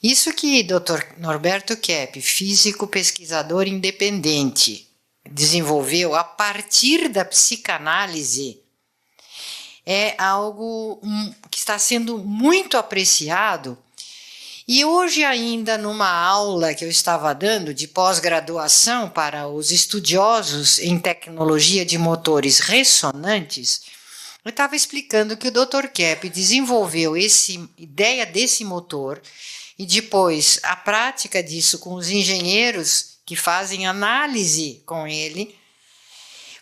Isso que Dr. Norberto Kepp, físico pesquisador independente, desenvolveu a partir da psicanálise é algo que está sendo muito apreciado. E hoje ainda numa aula que eu estava dando de pós-graduação para os estudiosos em tecnologia de motores ressonantes, eu estava explicando que o Dr. Kepp desenvolveu essa ideia desse motor e depois a prática disso com os engenheiros que fazem análise com ele.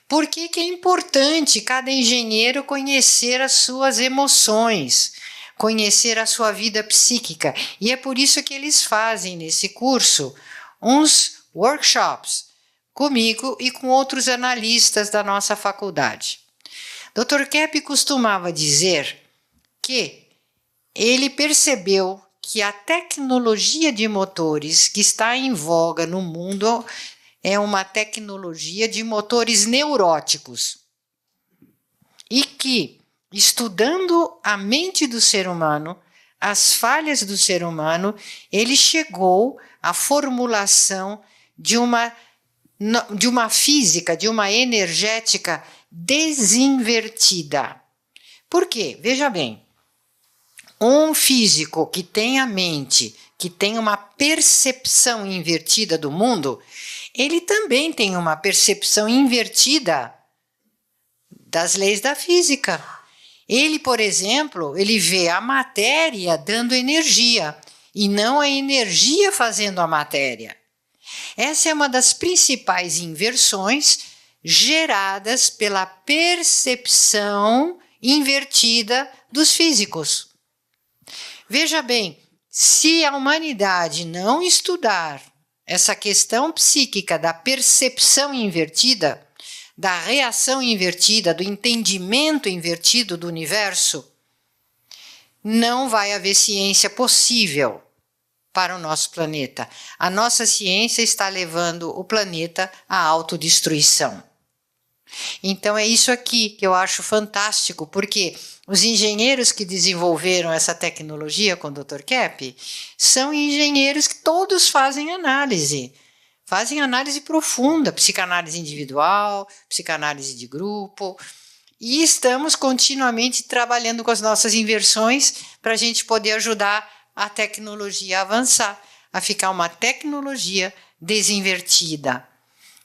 Por que é importante cada engenheiro conhecer as suas emoções, conhecer a sua vida psíquica? E é por isso que eles fazem nesse curso uns workshops comigo e com outros analistas da nossa faculdade. Dr. Kepp costumava dizer que ele percebeu que a tecnologia de motores que está em voga no mundo é uma tecnologia de motores neuróticos e que, estudando a mente do ser humano, as falhas do ser humano, ele chegou à formulação de uma física, de uma energética desinvertida. Por quê? Veja bem, um físico que tem a mente, que tem uma percepção invertida do mundo, ele também tem uma percepção invertida das leis da física. Ele, por exemplo, ele vê a matéria dando energia e não a energia fazendo a matéria. Essa é uma das principais inversões geradas pela percepção invertida dos físicos. Veja bem, se a humanidade não estudar essa questão psíquica da percepção invertida, da reação invertida, do entendimento invertido do universo, não vai haver ciência possível para o nosso planeta. A nossa ciência está levando o planeta à autodestruição. Então é isso aqui que eu acho fantástico, porque os engenheiros que desenvolveram essa tecnologia com o Dr. Kepp são engenheiros que todos fazem análise profunda, psicanálise individual, psicanálise de grupo, e estamos continuamente trabalhando com as nossas inversões para a gente poder ajudar a tecnologia a avançar, a ficar uma tecnologia desinvertida.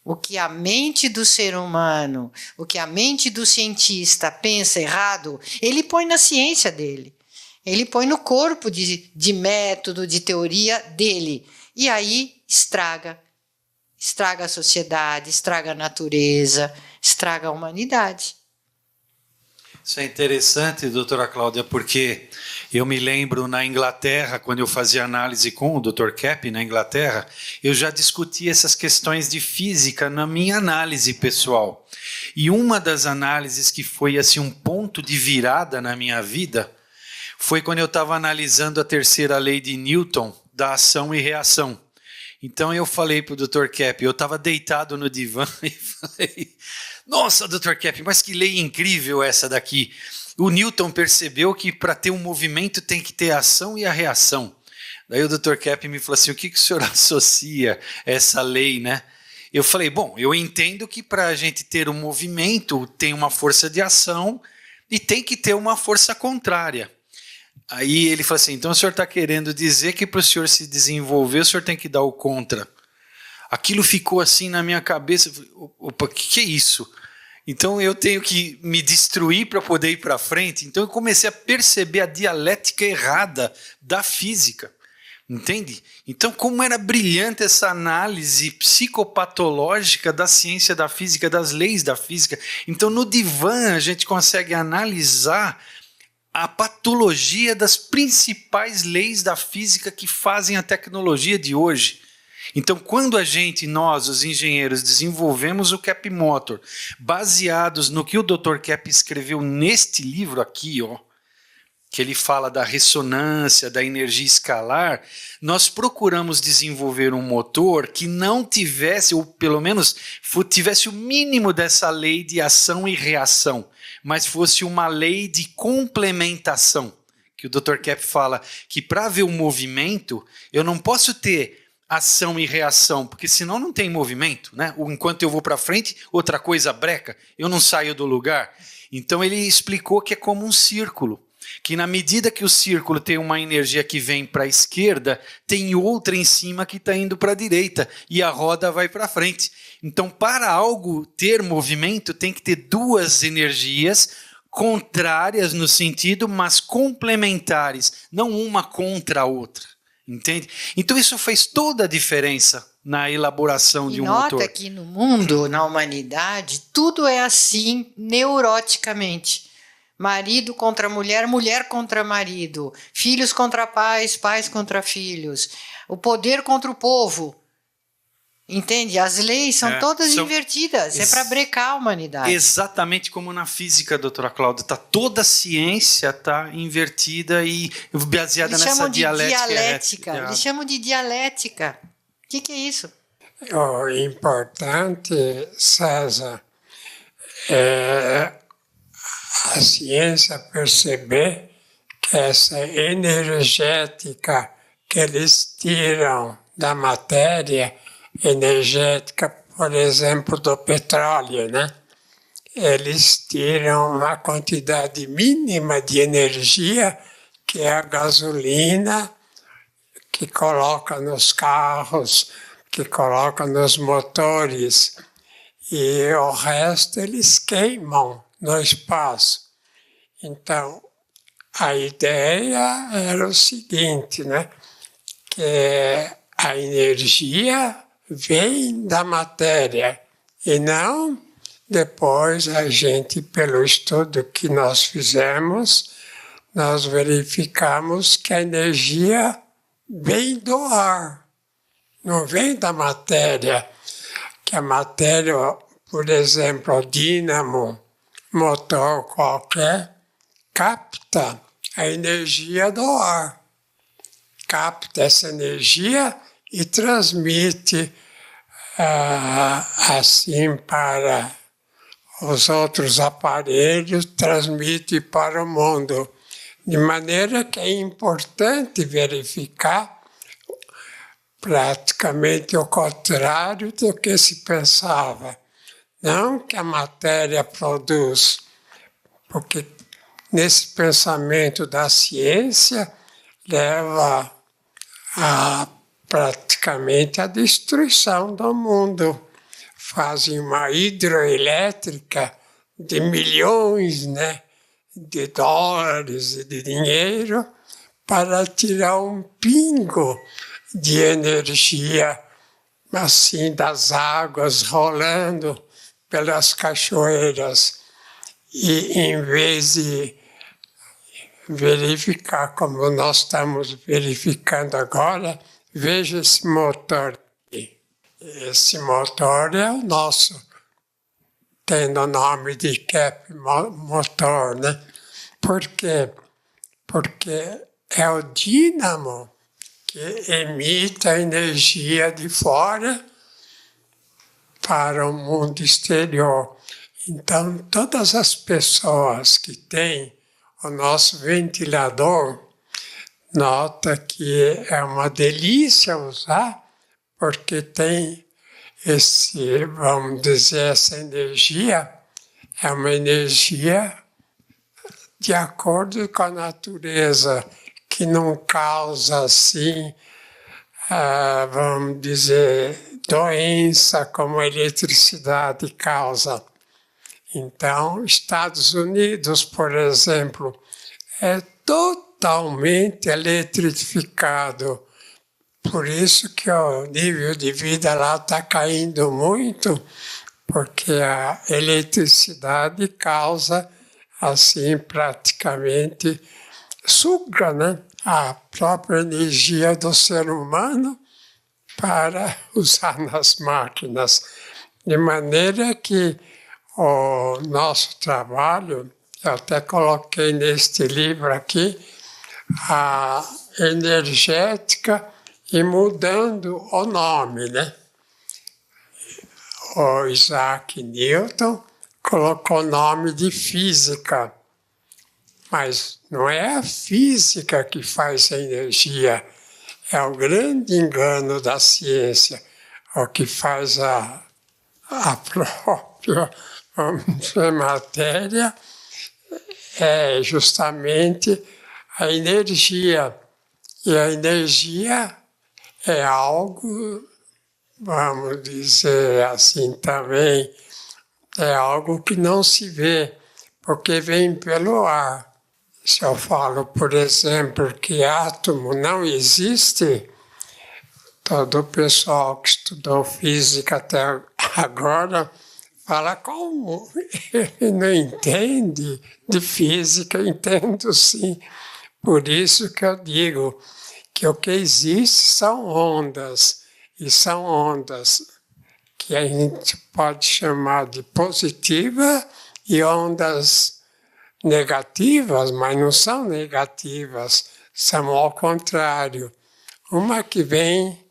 O que a mente do ser humano, o que a mente do cientista pensa errado, ele põe na ciência dele. Ele põe no corpo de método, de teoria dele. E aí estraga a sociedade, estraga a natureza, estraga a humanidade. Isso é interessante, doutora Cláudia, porque eu me lembro na Inglaterra, quando eu fazia análise com o Dr. Kepp na Inglaterra, eu já discuti essas questões de física na minha análise pessoal. E uma das análises que foi assim, um ponto de virada na minha vida foi quando eu estava analisando a terceira lei de Newton, da ação e reação. Então eu falei para o Dr. Kepp, eu estava deitado no divã e falei... Nossa, Dr. Kepp, mas que lei incrível essa daqui. O Newton percebeu que para ter um movimento tem que ter a ação e a reação. Daí o Dr. Kepp me falou assim, o que o senhor associa essa lei, né? Eu falei, bom, eu entendo que para a gente ter um movimento tem uma força de ação e tem que ter uma força contrária. Aí ele falou assim, então o senhor está querendo dizer que para o senhor se desenvolver, o senhor tem que dar o contra. Aquilo ficou assim na minha cabeça, opa, o que é isso? Então eu tenho que me destruir para poder ir para frente. Então eu comecei a perceber a dialética errada da física, entende? Então como era brilhante essa análise psicopatológica da ciência da física, das leis da física. Então no divã a gente consegue analisar a patologia das principais leis da física que fazem a tecnologia de hoje. Então, quando nós, os engenheiros, desenvolvemos o Kepp Motor, baseados no que o Dr. Kepp escreveu neste livro aqui, ó, que ele fala da ressonância, da energia escalar, nós procuramos desenvolver um motor que não tivesse, ou pelo menos tivesse o mínimo dessa lei de ação e reação, mas fosse uma lei de complementação, que o Dr. Kepp fala que para ver o movimento, eu não posso ter ação e reação, porque senão não tem movimento, né? Enquanto eu vou para frente, outra coisa breca, eu não saio do lugar. Então ele explicou que é como um círculo, que na medida que o círculo tem uma energia que vem para a esquerda, tem outra em cima que está indo para a direita, e a roda vai para frente. Então, para algo ter movimento, tem que ter duas energias contrárias no sentido, mas complementares, não uma contra a outra. Entende? Então isso fez toda a diferença na elaboração de um motor. Nota que no mundo, na humanidade, tudo é assim neuroticamente. Marido contra mulher, mulher contra marido, filhos contra pais, pais contra filhos, o poder contra o povo. Entende? As leis são todas invertidas, é para brecar a humanidade. Exatamente como na física, doutora Cláudia. Toda a ciência está invertida e baseada nessa dialética. Eles chamam de dialética. O que é isso? O importante, César, é a ciência perceber que essa energética que eles tiram da matéria energética, por exemplo, do petróleo, né? Eles tiram uma quantidade mínima de energia, que é a gasolina, que coloca nos carros, que coloca nos motores, e o resto eles queimam no espaço. Então, a ideia era o seguinte, né? Que a energia vem da matéria e não depois a gente, pelo estudo que nós fizemos, nós verificamos que a energia vem do ar, não vem da matéria. Que a matéria, por exemplo, o dínamo, motor qualquer, capta a energia do ar. Capta essa energia e transmite assim para os outros aparelhos, transmite para o mundo. De maneira que é importante verificar praticamente o contrário do que se pensava. Não que a matéria produz, porque nesse pensamento da ciência leva a praticamente a destruição do mundo. Fazem uma hidroelétrica de milhões, né, de dólares e de dinheiro para tirar um pingo de energia assim das águas rolando pelas cachoeiras. E em vez de verificar como nós estamos verificando agora, veja esse motor aqui. Esse motor é o nosso, tem o nome de Kepp motor, né? Por quê? Porque é o dínamo que emite a energia de fora para o mundo exterior. Então, todas as pessoas que têm o nosso ventilador, nota que é uma delícia usar, porque tem esse, vamos dizer, essa energia, é uma energia de acordo com a natureza, que não causa assim, vamos dizer, doença como a eletricidade causa. Então, Estados Unidos, por exemplo, é totalmente eletrificado. Por isso que o nível de vida lá está caindo muito, porque a eletricidade causa, assim, praticamente, suga, né, a própria energia do ser humano para usar nas máquinas. De maneira que o nosso trabalho, eu até coloquei neste livro aqui, a energética e mudando o nome, né? O Isaac Newton colocou o nome de física, Mas não é a física que faz a energia, é o grande engano da ciência, o que faz a própria, vamos dizer, matéria, é justamente a energia. E a energia é algo, vamos dizer assim também, é algo que não se vê, porque vem pelo ar. Se eu falo, por exemplo, que átomo não existe, todo o pessoal que estudou física até agora fala como? Ele não entende de física, entendo sim. Por isso que eu digo que o que existe são ondas, e são ondas que a gente pode chamar de positiva e ondas negativas, mas não são negativas, são ao contrário. Uma que vem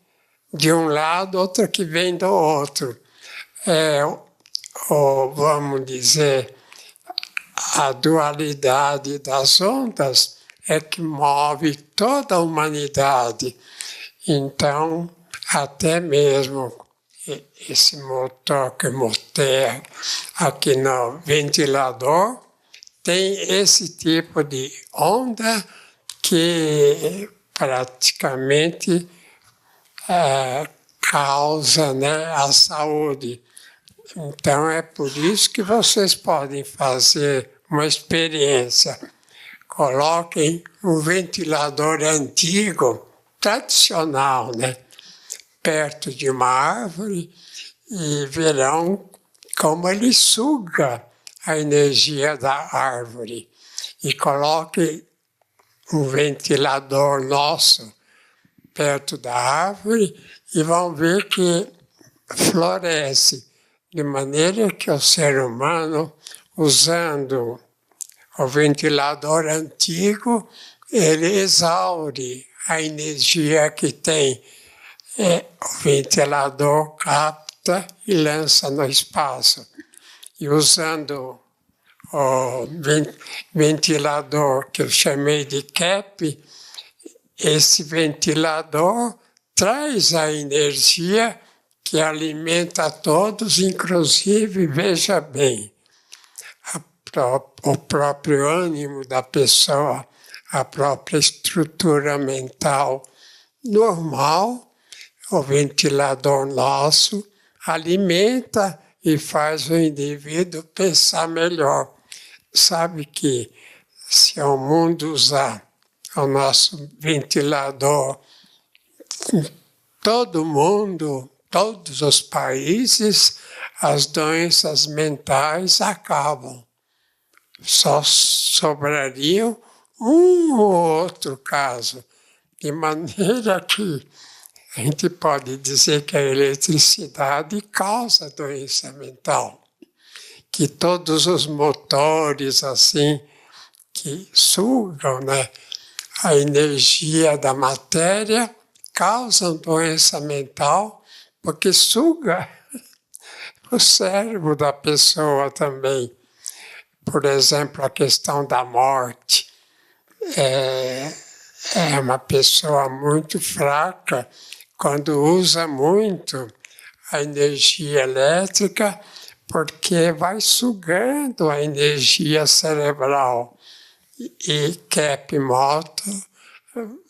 de um lado, outra que vem do outro. Vamos dizer, a dualidade das ondas é que move toda a humanidade. Então, até mesmo esse motor que eu mostrei aqui no ventilador tem esse tipo de onda que praticamente causa, né, a saúde. Então é por isso que vocês podem fazer uma experiência. Coloquem um ventilador antigo, tradicional, né, perto de uma árvore e verão como ele suga a energia da árvore. E coloquem um ventilador nosso perto da árvore e vão ver que floresce, de maneira que o ser humano, usando o ventilador antigo, ele exaure a energia que tem. O ventilador capta e lança no espaço. E usando o ventilador que eu chamei de CAP, esse ventilador traz a energia que alimenta todos, inclusive, veja bem, o próprio ânimo da pessoa, a própria estrutura mental normal, o ventilador nosso alimenta e faz o indivíduo pensar melhor. Sabe que se o mundo usar o nosso ventilador, todo mundo, todos os países, as doenças mentais acabam. Só sobrariam um ou outro caso, de maneira que a gente pode dizer que a eletricidade causa doença mental, que todos os motores assim que sugam, né, a energia da matéria causam doença mental, porque suga o cérebro da pessoa também. Por exemplo, a questão da morte. É uma pessoa muito fraca quando usa muito a energia elétrica, porque vai sugando a energia cerebral. E CAP moto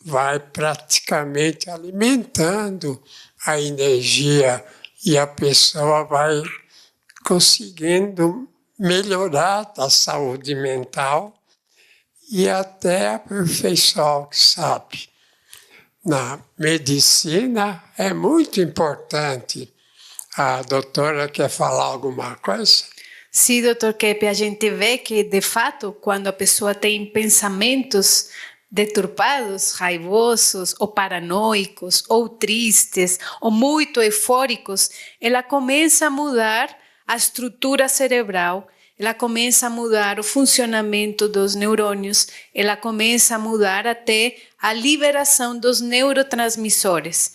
vai praticamente alimentando a energia e a pessoa vai conseguindo melhorar a saúde mental e até aperfeiçoar o que sabe. Na medicina é muito importante. A doutora quer falar alguma coisa? Sim, doutor Keppe, a gente vê que, de fato, quando a pessoa tem pensamentos deturpados, raivosos, ou paranoicos, ou tristes, ou muito eufóricos, ela começa a mudar a estrutura cerebral, ela começa a mudar o funcionamento dos neurônios, ela começa a mudar até a liberação dos neurotransmissores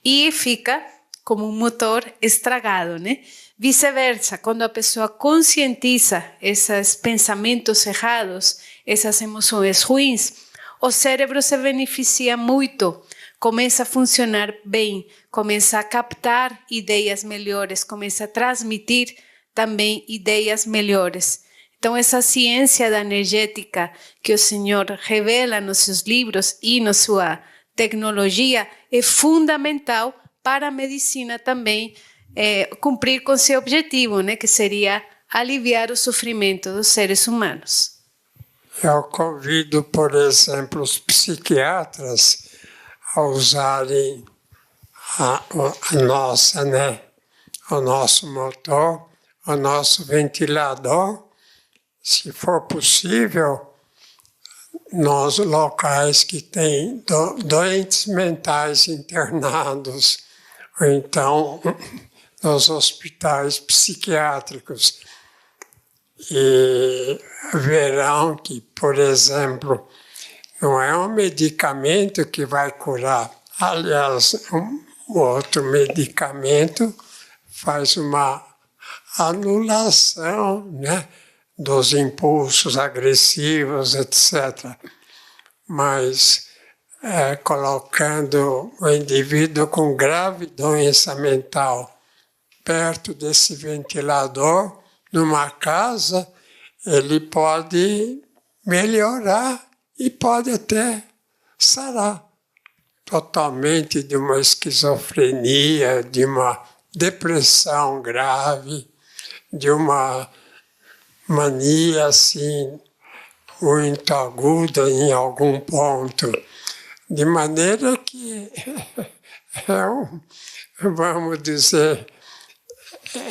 e fica como um motor estragado, né? Vice-versa, quando a pessoa conscientiza esses pensamentos errados, essas emoções ruins, o cérebro se beneficia muito, começa a funcionar bem, começa a captar ideias melhores, começa a transmitir também ideias melhores. Então, essa ciência da energética que o Senhor revela nos seus livros e na sua tecnologia é fundamental para a medicina também cumprir com seu objetivo, né, que seria aliviar o sofrimento dos seres humanos. Eu convido, por exemplo, os psiquiatras a usarem o nosso motor, o nosso ventilador, se for possível, nos locais que têm doentes mentais internados, ou então nos hospitais psiquiátricos. E verão que, por exemplo, não é um medicamento que vai curar. Aliás, um outro medicamento faz uma anulação, né, dos impulsos agressivos, etc. Mas colocando o indivíduo com grave doença mental perto desse ventilador, numa casa, ele pode melhorar e pode até sarar totalmente de uma esquizofrenia, de uma depressão grave, de uma mania assim muito aguda em algum ponto, de maneira que vamos dizer,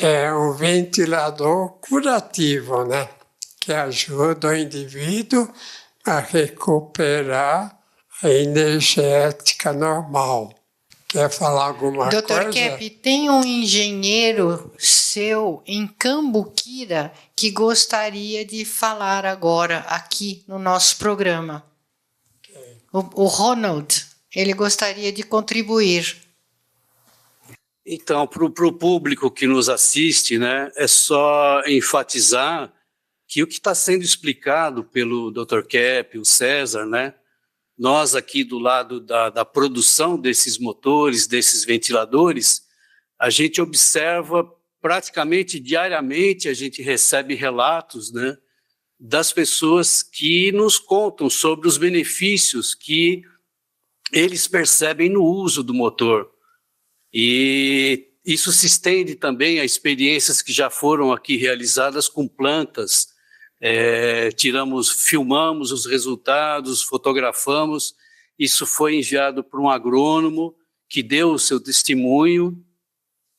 é um ventilador curativo, né? Que ajuda o indivíduo a recuperar a energética normal. Quer falar alguma coisa? Dr. Kepp, tem um engenheiro seu em Cambuquira que gostaria de falar agora aqui no nosso programa. O Ronald, ele gostaria de contribuir. Então, para o público que nos assiste, né, é só enfatizar que o que está sendo explicado pelo Dr. Kepp, o César, né, nós aqui do lado da produção desses motores, desses ventiladores, a gente observa praticamente diariamente, a gente recebe relatos, né, das pessoas que nos contam sobre os benefícios que eles percebem no uso do motor. E isso se estende também a experiências que já foram aqui realizadas com plantas. Filmamos os resultados, fotografamos. Isso foi enviado para um agrônomo que deu o seu testemunho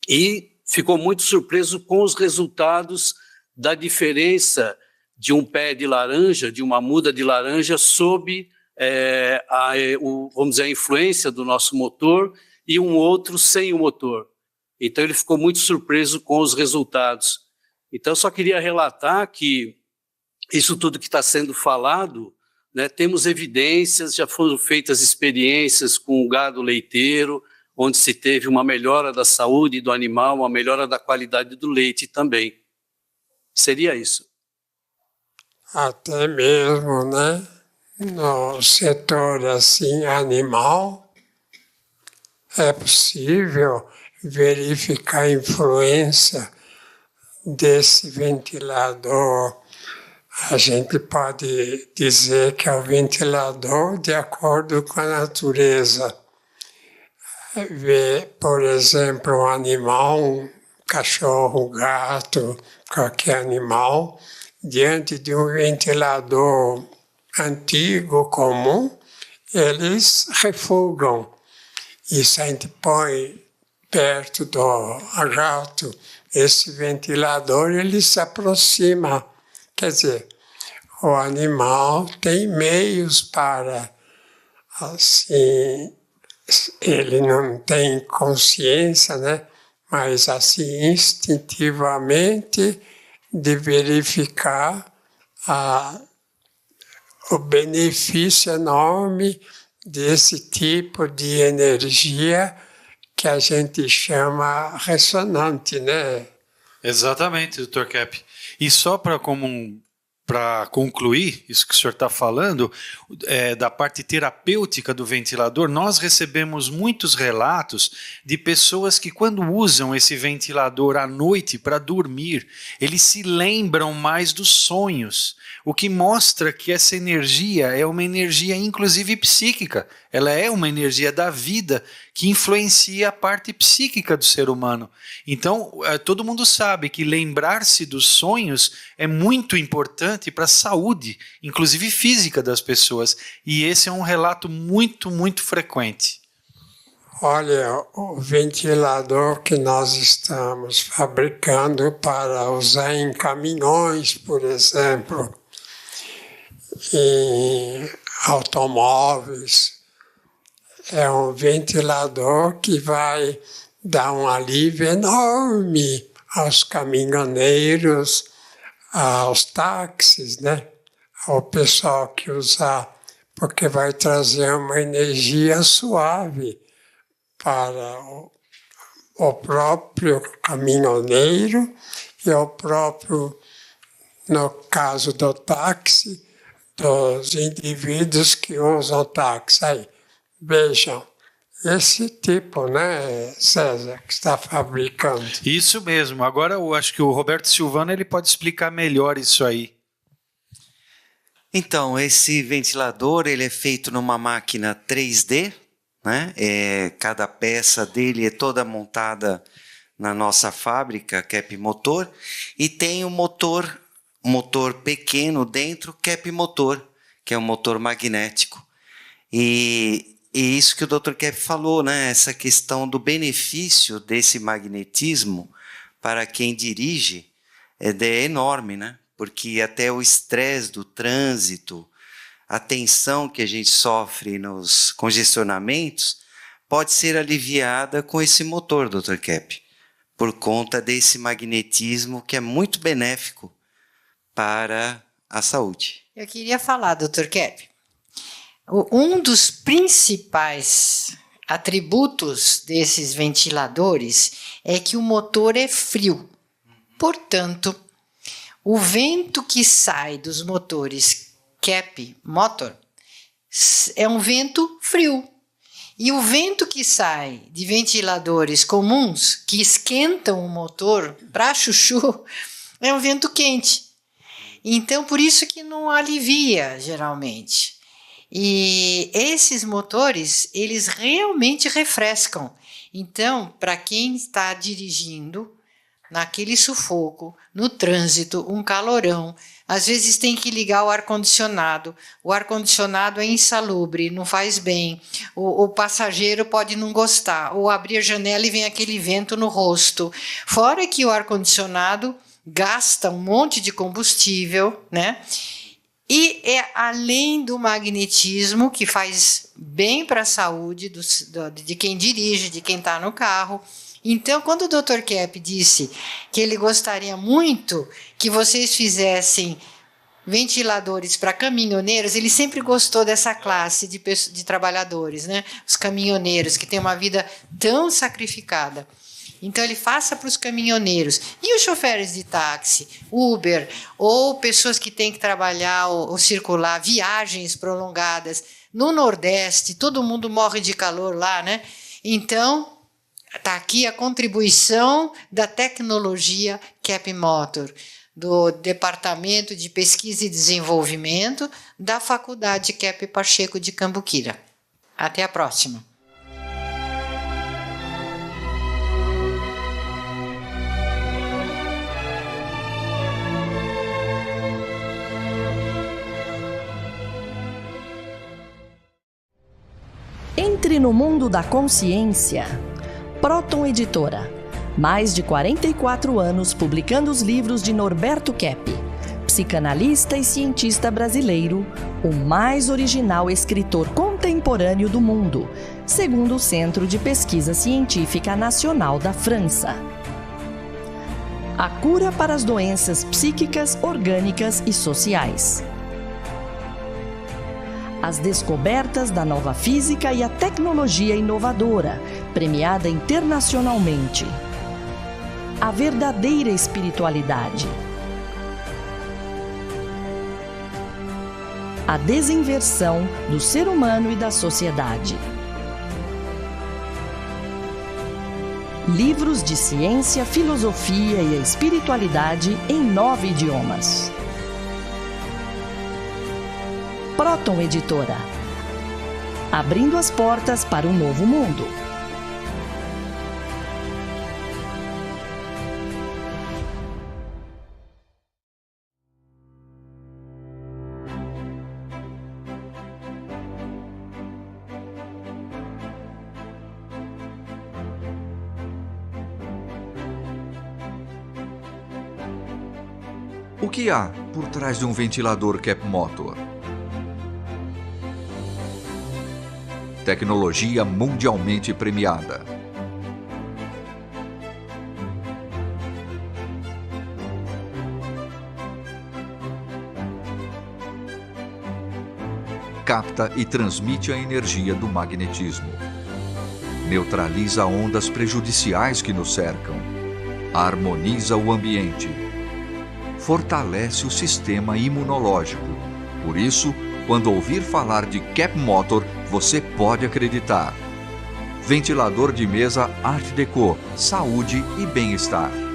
e ficou muito surpreso com os resultados da diferença de um pé de laranja, de uma muda de laranja, sob vamos dizer, a influência do nosso motor, e um outro sem o motor. Então ele ficou muito surpreso com os resultados. Então eu só queria relatar que isso tudo que está sendo falado, né, temos evidências, já foram feitas experiências com o gado leiteiro, onde se teve uma melhora da saúde do animal, uma melhora da qualidade do leite também. Seria isso. Até mesmo, né, no setor assim, animal, é possível verificar a influência desse ventilador. A gente pode dizer que é o ventilador de acordo com a natureza. Ver, por exemplo, um animal, um cachorro, um gato, qualquer animal, diante de um ventilador antigo, comum, eles refugam. E se a gente põe perto do gato esse ventilador, ele se aproxima. Quer dizer, o animal tem meios para, assim, ele não tem consciência, né? Mas assim, instintivamente, de verificar o benefício enorme desse tipo de energia que a gente chama ressonante, né? Exatamente, Dr. Kepp. E só para como para concluir isso que o senhor está falando, da parte terapêutica do ventilador, nós recebemos muitos relatos de pessoas que, quando usam esse ventilador à noite para dormir, eles se lembram mais dos sonhos, o que mostra que essa energia é uma energia, inclusive psíquica. Ela é uma energia da vida que influencia a parte psíquica do ser humano. Então, todo mundo sabe que lembrar-se dos sonhos é muito importante para a saúde, inclusive física das pessoas. E esse é um relato muito, muito frequente. Olha, o ventilador que nós estamos fabricando para usar em caminhões, por exemplo, em automóveis, é um ventilador que vai dar um alívio enorme aos caminhoneiros, aos táxis, né? Ao pessoal que usa, porque vai trazer uma energia suave para o próprio caminhoneiro e o próprio, no caso do táxi, dos indivíduos que usam táxi. Aí, vejam, esse tipo, né, César, que está fabricando. Isso mesmo. Agora eu acho que o Roberto Silvano ele pode explicar melhor isso aí. Então, esse ventilador ele é feito numa máquina 3D, né? Cada peça dele é toda montada na nossa fábrica, Kep Motor, e tem um motor pequeno dentro, Kep Motor, que é um motor magnético. E isso que o Dr. Kep falou, né? Essa questão do benefício desse magnetismo para quem dirige é enorme, né? Porque até o estresse do trânsito, a tensão que a gente sofre nos congestionamentos, pode ser aliviada com esse motor, Dr. Kep, por conta desse magnetismo que é muito benéfico para a saúde. Eu queria falar, Dr. Kep, um dos principais atributos desses ventiladores é que o motor é frio. Portanto, o vento que sai dos motores Kep Motor é um vento frio. E o vento que sai de ventiladores comuns, que esquentam o motor para chuchu, é um vento quente. Então, por isso que não alivia, geralmente. E esses motores, eles realmente refrescam. Então, para quem está dirigindo, naquele sufoco, no trânsito, um calorão, às vezes tem que ligar o ar-condicionado é insalubre, não faz bem, o passageiro pode não gostar, ou abrir a janela e vem aquele vento no rosto. Fora que o ar-condicionado gasta um monte de combustível, né? E é além do magnetismo, que faz bem para a saúde de quem dirige, de quem está no carro. Então, quando o Dr. Kep disse que ele gostaria muito que vocês fizessem ventiladores para caminhoneiros, ele sempre gostou dessa classe de trabalhadores, né? Os caminhoneiros, que têm uma vida tão sacrificada. Então, ele faça para os caminhoneiros. E os choferes de táxi, Uber, ou pessoas que têm que trabalhar ou circular, viagens prolongadas. No Nordeste, todo mundo morre de calor lá, né? Então, está aqui a contribuição da tecnologia Kep Motor, do Departamento de Pesquisa e Desenvolvimento da Faculdade Kep Pacheco de Cambuquira. Até a próxima. Entre no mundo da consciência. Próton Editora. Mais de 44 anos publicando os livros de Norberto Kep, psicanalista e cientista brasileiro, o mais original escritor contemporâneo do mundo, segundo o Centro de Pesquisa Científica Nacional da França. A cura para as doenças psíquicas, orgânicas e sociais. As descobertas da nova física e a tecnologia inovadora, premiada internacionalmente. A verdadeira espiritualidade. a desinversão do ser humano e da sociedade. Livros de ciência, filosofia e espiritualidade em 9 idiomas. Proton Editora. Abrindo as portas para um novo mundo. O que há por trás de um ventilador Kep Motor? Tecnologia mundialmente premiada. Capta e transmite a energia do magnetismo. Neutraliza ondas prejudiciais que nos cercam. Harmoniza o ambiente. Fortalece o sistema imunológico. Por isso, quando ouvir falar de Kep Motor, você pode acreditar. Ventilador de mesa Art Deco, saúde e bem-estar.